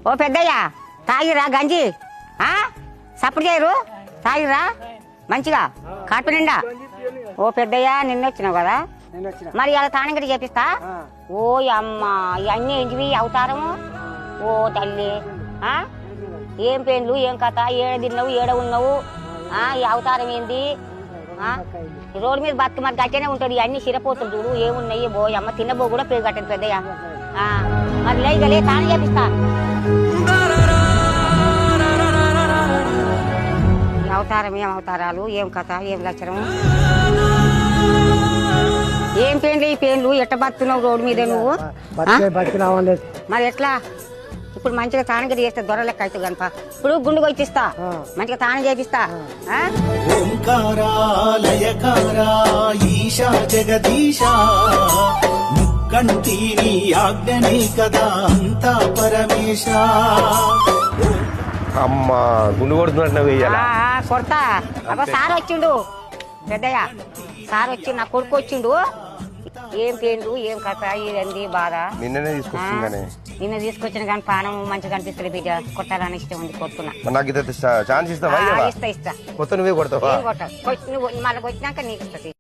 ఓ పెద్దయ్య తాగిరా గంజి సప్పుడు చేయరు తాగిరా మంచిగా కడుపు నిండా. ఓ పెద్దయ్య నిన్న వచ్చినావు కదా మరి అలా తానంగడి చేపిస్తా. ఓ అమ్మ ఇవన్నీ ఏంటివి అవతారము. ఓ తల్లి ఏం పెండ్లు ఏం కథ, ఏడ తిన్నావు ఏడ ఉన్నావు, ఈ అవతారం ఏంది? రోడ్డు మీద బతుకు మరి గట్టనే ఉంటాడు. ఇవన్నీ సిరపోతులు చూడు ఏమున్నాయి. బో అమ్మ తిన్నబో కూడా పేరు కట్టండి పెద్దయ్య. మరి లేగలే తాను చేపిస్తా. అవతారం ఏం అవతారాలు, ఏం కథ, ఏం లక్షణం, ఏం పెండ్లు ఈ పెండ్లు ఎట్ట బతున్నావు రోడ్డు మీద నువ్వు? మరి ఎట్లా ఇప్పుడు మంచిగా తానగడి చేస్తే దొర లెక్క అవుతుంది కనుక ఇప్పుడు గుండు కొట్టిస్తా మంచిగా తానం చేపిస్తా. అమ్మా గుండు కొడుతున్నట్టు కొడతా. అబ్బా సార్ వచ్చిండు పెద్దయ్య, సార్ వచ్చి నా కొడుకు వచ్చిండు. ఏం పేండు ఏం కథ ఇదండి బాధ. నిన్ననే తీసుకొచ్చింది. నిన్న తీసుకొచ్చిన కానీ పానం మంచిగా కనిపిస్తుంది బిడ్డ. కొట్టాలని ఇష్టం ఉంది కొడుతున్నా. నాకు ఛాన్స్ ఇస్తావా? ఇస్తా కొత్త నువ్వే కొడతావా? నువ్వు మళ్ళీ వచ్చినాక నీకు ఇస్తుంది.